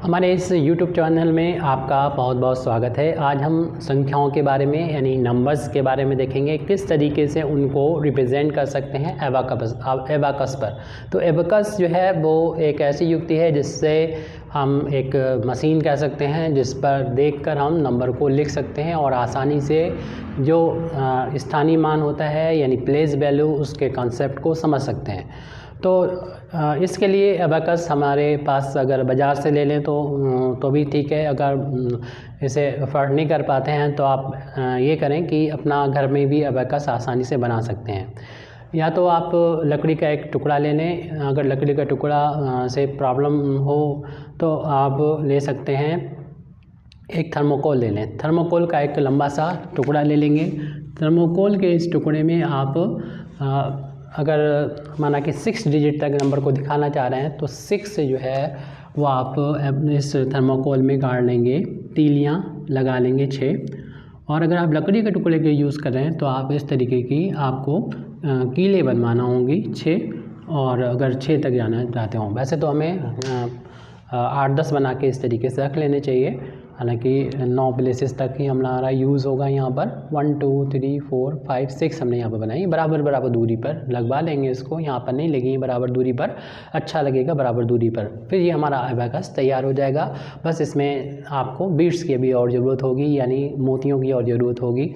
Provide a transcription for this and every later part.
हमारे इस YouTube channel में आपका बहुत बहुत स्वागत है। आज हम संख्याओं के बारे में यानी नंबर्स के बारे में देखेंगे, किस तरीके से उनको रिप्रेजेंट कर सकते हैं एबाकस पर। तो एबाकस जो है वो एक ऐसी युक्ति है जिससे हम एक मशीन कह सकते हैं जिस पर देखकर हम नंबर को लिख सकते हैं और आसानी से जो स्थानीय मान होता है यानी प्लेस वैल्यू उसके कॉन्सेप्ट को समझ सकते हैं। तो इसके लिए एबाकस हमारे पास अगर बाज़ार से ले लें तो भी ठीक है। अगर इसे अफोर्ड नहीं कर पाते हैं तो आप ये करें कि अपना घर में भी एबाकस आसानी से बना सकते हैं। या तो आप लकड़ी का एक टुकड़ा ले लें, अगर लकड़ी का टुकड़ा से प्रॉब्लम हो तो आप ले सकते हैं एक थर्मोकोल ले लें। थर्मोकोल का एक लंबा सा टुकड़ा ले लेंगे। थर्मोकोल के इस टुकड़े में आप अगर माना कि 6 डिजिट तक नंबर को दिखाना चाह रहे हैं तो 6 जो है वो आप इस थर्मोकोल में गाड़ लेंगे, तीलियाँ लगा लेंगे 6। और अगर आप लकड़ी के टुकड़े के यूज़ कर रहे हैं तो आप इस तरीके की आपको कीलें बनवाना होंगी 6। और अगर 6 तक जाना चाहते हों, वैसे तो हमें 8-10 बना के इस तरीके से रख लेने चाहिए। हालांकि 9 प्लेसेस तक ही हमारा यूज़ होगा। यहाँ पर 1 2 3 4 5 6 हमने यहाँ पर बनाई, बराबर दूरी पर लगवा लेंगे इसको। यहाँ पर नहीं लगेंगी बराबर दूरी पर, अच्छा लगेगा बराबर दूरी पर। फिर ये हमारा एबाकस तैयार हो जाएगा। बस इसमें आपको बीड्स की भी और ज़रूरत होगी, यानी मोतियों की और ज़रूरत होगी।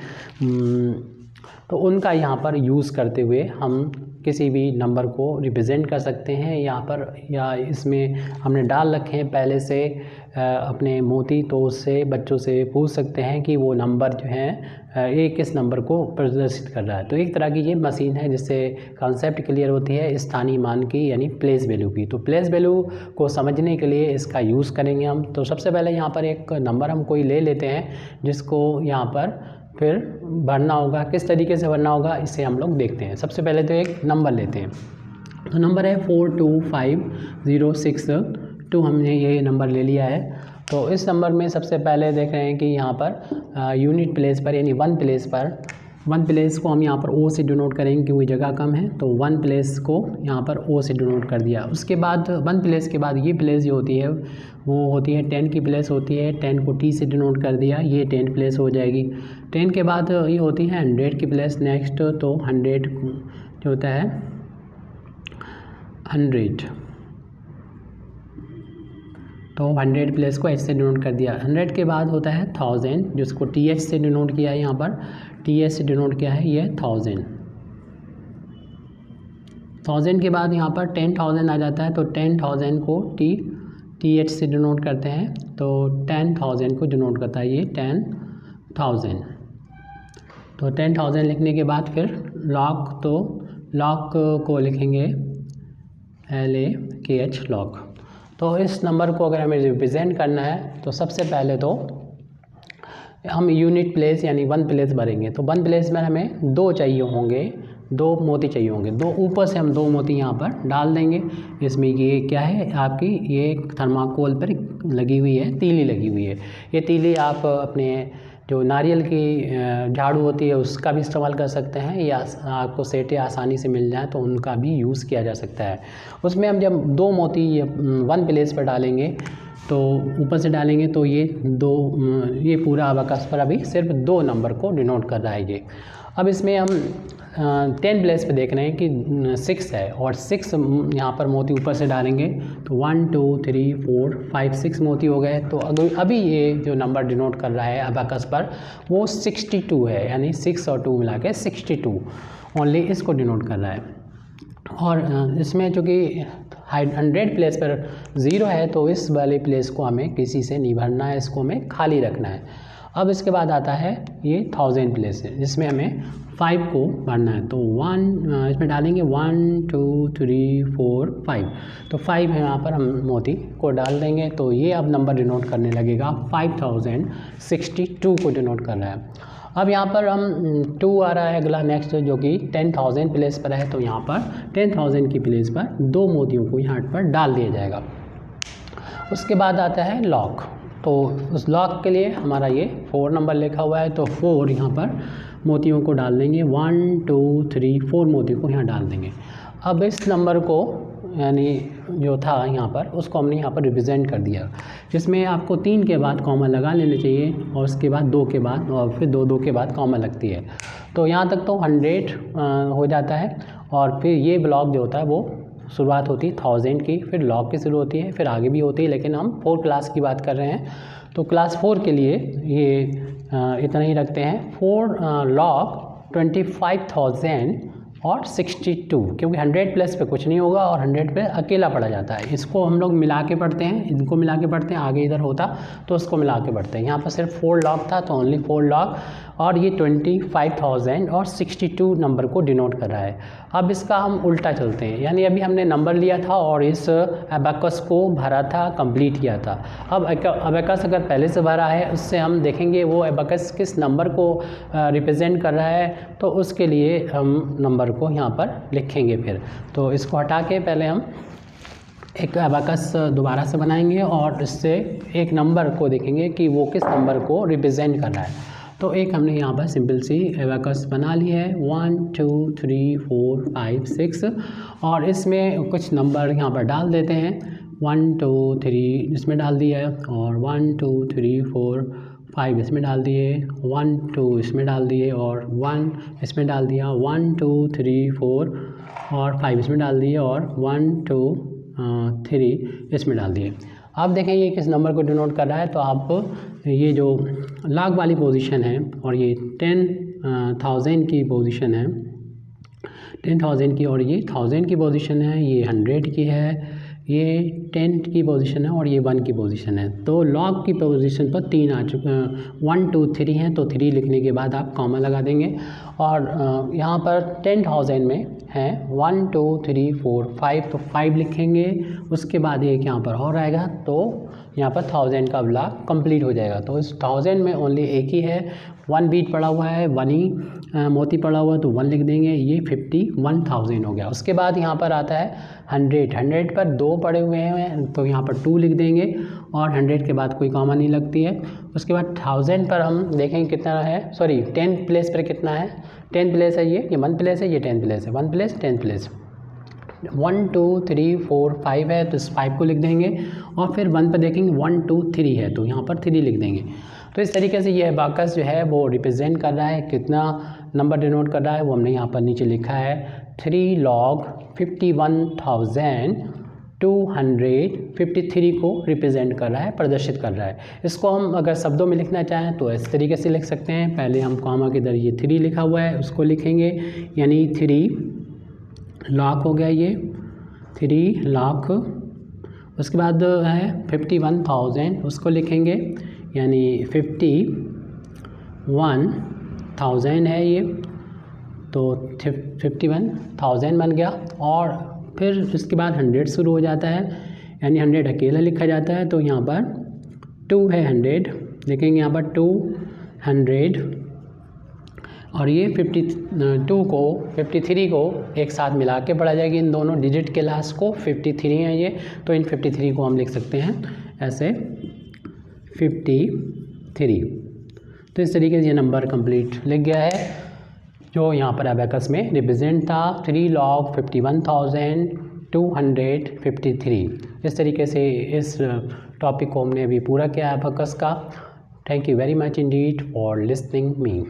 तो उनका यहाँ पर यूज़ करते हुए हम किसी भी नंबर को रिप्रेजेंट कर सकते हैं यहाँ पर। या इसमें हमने डाल रखे हैं पहले से अपने मोती, तो उससे बच्चों से पूछ सकते हैं कि वो नंबर जो है ये किस नंबर को प्रदर्शित कर रहा है। तो एक तरह की ये मशीन है जिससे कॉन्सेप्ट क्लियर होती है स्थानीय मान की यानी प्लेस वैल्यू की। तो प्लेस वैल्यू को समझने के लिए इसका यूज़ करेंगे हम। तो सबसे पहले यहाँ पर एक नंबर हम कोई ले लेते हैं जिसको यहाँ पर फिर भरना होगा। किस तरीके से भरना होगा इसे हम लोग देखते हैं। सबसे पहले तो एक नंबर लेते हैं। तो नंबर है 42506 हमने ये नंबर ले लिया है। तो इस नंबर में सबसे पहले देख रहे हैं कि यहाँ पर यूनिट प्लेस पर यानी 1 प्लेस को हम यहाँ पर ओ से डिनोट करेंगे क्योंकि जगह कम है। तो 1 प्लेस को यहाँ पर ओ से डिनोट कर दिया। उसके बाद 1 प्लेस के बाद ये प्लेस जो होती है वो होती है 10 की प्लेस होती है। 10 को टी से डिनोट कर दिया, ये 10 प्लेस हो जाएगी। 10 के बाद ये होती है 100 की प्लेस नेक्स्ट। तो 100 जो होता है 100, तो 100 प्लेस को एच से डिनोट कर दिया। 100 के बाद होता है 1000 जिसको टी एच से डिनोट किया है। यहाँ पर टी एच से डिनोट किया है ये 1000। 1000 के बाद यहाँ पर 10,000 आ जाता है। तो 10,000 को टी एच से डिनोट करते हैं। तो 10,000 को डिनोट करता है ये 10,000। तो 10,000 लिखने के बाद फिर लॉक, तो लॉक को लिखेंगे LAKH लॉक। तो इस नंबर को अगर हमें रिप्रेजेंट करना है तो सबसे पहले तो हम यूनिट प्लेस यानी 1 प्लेस भरेंगे। तो 1 प्लेस में हमें 2 चाहिए होंगे, 2 मोती चाहिए होंगे। 2 ऊपर से हम 2 मोती यहाँ पर डाल देंगे। इसमें ये क्या है आपकी, ये थर्माकोल पर लगी हुई है, तीली लगी हुई है। ये तीली आप अपने जो नारियल की झाड़ू होती है उसका भी इस्तेमाल कर सकते हैं, या आपको सेटे आसानी से मिल जाए तो उनका भी यूज़ किया जा सकता है। उसमें हम जब 2 मोती 1 प्लेस पर डालेंगे तो ऊपर से डालेंगे तो ये पूरा एबाकस पर अभी सिर्फ 2 नंबर को डिनोट कर रहा है ये। अब इसमें हम 10 प्लेस पे देख रहे हैं कि 6 है और 6 यहाँ पर मोती ऊपर से डालेंगे तो 1 2 3 4 5 6 मोती हो गए। तो अभी ये जो नंबर डिनोट कर रहा है एबाकस पर वो 62 है, यानी 6 और 2 मिला के 62 ओनली इसको डिनोट कर रहा है। और इसमें चूँकि 100 प्लेस पर 0 है तो इस वाले प्लेस को हमें किसी से नहीं भरना है, इसको हमें खाली रखना है। अब इसके बाद आता है ये 1000 प्लेस है जिसमें हमें 5 को भरना है। तो इसमें डालेंगे 1 2 3 4 5। तो 5 है यहाँ पर हम मोती को डाल देंगे। तो ये अब नंबर डिनोट करने लगेगा 5062 को डिनोट कर रहा है। अब यहाँ पर हम 2 आ रहा है अगला नेक्स्ट जो कि 10,000 प्लेस पर है। तो यहाँ पर 10,000 की प्लेस पर 2 मोतियों को यहाँ पर डाल दिया जाएगा। उसके बाद आता है लॉक। तो उस लॉक के लिए हमारा ये 4 नंबर लिखा हुआ है। तो 4 यहाँ पर मोतियों को डाल देंगे, 1 2 3 4 मोतियों को यहाँ डाल देंगे। अब इस नंबर को यानी जो था यहाँ पर उसको हमने यहाँ पर रिप्रेजेंट कर दिया, जिसमें आपको 3 के बाद कॉमा लगा लेने चाहिए और उसके बाद 2 के बाद और फिर 2 के बाद कॉमा लगती है। तो यहाँ तक तो 100 हो जाता है और फिर ये ब्लॉक जो होता है वो शुरुआत होती है 1000 की, फिर लॉग की शुरू होती है, फिर आगे भी होती है, लेकिन हम 4 क्लास की बात कर रहे हैं तो क्लास 4 के लिए ये इतना ही रखते हैं। 4 लॉग 25,000 और 62, क्योंकि 100 प्लस पे कुछ नहीं होगा और 100 पे अकेला पढ़ा जाता है। इसको हम लोग मिला के पढ़ते हैं, इनको मिला के पढ़ते हैं, आगे इधर होता तो उसको मिला के पढ़ते हैं। यहाँ पर सिर्फ 4 लॉग था तो ओनली 4 लॉग, और ये 25,000 और 62 नंबर को डिनोट कर रहा है। अब इसका हम उल्टा चलते हैं, यानी अभी हमने नंबर लिया था और इस एबाकस को भरा था, कंप्लीट किया था। अब एबाकस अगर पहले से भरा है उससे हम देखेंगे वो एबाकस किस नंबर को रिप्रेजेंट कर रहा है, तो उसके लिए हम नंबर को यहाँ पर लिखेंगे। फिर तो इसको हटा के पहले हम एक एबाकस दोबारा से बनाएंगे और इससे एक नंबर को देखेंगे कि वो किस नंबर को रिप्रेजेंट कर रहा है। तो एक हमने यहाँ पर सिंपल सी एबाकस बना ली है 1 2 3 4 5 6, और इसमें कुछ नंबर यहाँ पर डाल देते हैं। 1 2 3 इसमें डाल दिया है और 1 2 3 4 5 इसमें डाल दिए, 1 2 इसमें डाल दिए और 1 इसमें डाल दिया, 1 2 3 4 और 5 इसमें डाल दिए और 1 2 3 इसमें डाल दिए। आप देखें ये किस नंबर को डिनोट कर रहा है, तो आप ये जो लॉग वाली पोजीशन है और ये 10,000 की पोजीशन है, 10,000 की, और ये 1000 की पोजीशन है, ये 100 की है, ये 10 की पोजीशन है और ये 1 की पोजीशन है। तो लॉग की पोजीशन पर 3 आ चुके, 1 2 3 हैं, तो 3 लिखने के बाद आप कॉमा लगा देंगे। और यहाँ पर 10,000 में है 1 2 3 4 5, तो 5 लिखेंगे, उसके बाद एक यहाँ पर और आएगा, तो यहाँ पर 1000 का ब्लॉक कंप्लीट हो जाएगा। तो इस 1000 में ओनली एक ही है, 1 बीट पड़ा हुआ है, 1 ही मोती पड़ा हुआ है, तो 1 लिख देंगे, ये 51,000 हो गया। उसके बाद यहाँ पर आता है 100 पर 2 पड़े हुए हैं, तो यहाँ पर 2 लिख देंगे और 100 के बाद कोई कॉमा नहीं लगती है। उसके बाद 1000 पर हम देखेंगे कितना है, सॉरी 10 प्लेस पर कितना है, 10 प्लेस है, ये 1 प्लेस है, ये 10 प्लेस है, 1 प्लेस 10 प्लेस, 1 2 3 4 5 है, तो इस 5 को लिख देंगे और फिर 1 पर देखेंगे 1 2 3 है, तो यहाँ पर 3 लिख देंगे। तो इस तरीके से ये एबाकस जो है वो रिप्रेजेंट कर रहा है, कितना नंबर डिनोट कर रहा है वो हमने यहाँ पर नीचे लिखा है। 3 log 51,253 को रिप्रेजेंट कर रहा है, प्रदर्शित कर रहा है। इसको हम अगर शब्दों में लिखना चाहें तो इस तरीके से लिख सकते हैं। पहले हम कॉमा के इधर ये 3 लिखा हुआ है उसको लिखेंगे, यानी 3 लाख हो गया, ये 3 लाख। उसके बाद है 51,000, उसको लिखेंगे, यानी 51,000 है ये, तो 51,000 बन गया। और फिर उसके बाद 100 शुरू हो जाता है, यानी 100 अकेला लिखा जाता है, तो यहाँ पर 2 है, 100 लिखेंगे यहाँ पर 200, और ये 53 को एक साथ मिला के पढ़ा जाएगी, इन दोनों डिजिट के लास्ट को 53 है ये, तो इन 53 को हम लिख सकते हैं ऐसे 53। तो इस तरीके से ये नंबर कंप्लीट लिख गया है जो यहाँ पर एबाकस में रिप्रेजेंट था, 3 log 51,253। इस तरीके से इस टॉपिक को हमने अभी पूरा किया एबाकस का। Thank you very much Indeed for listening me.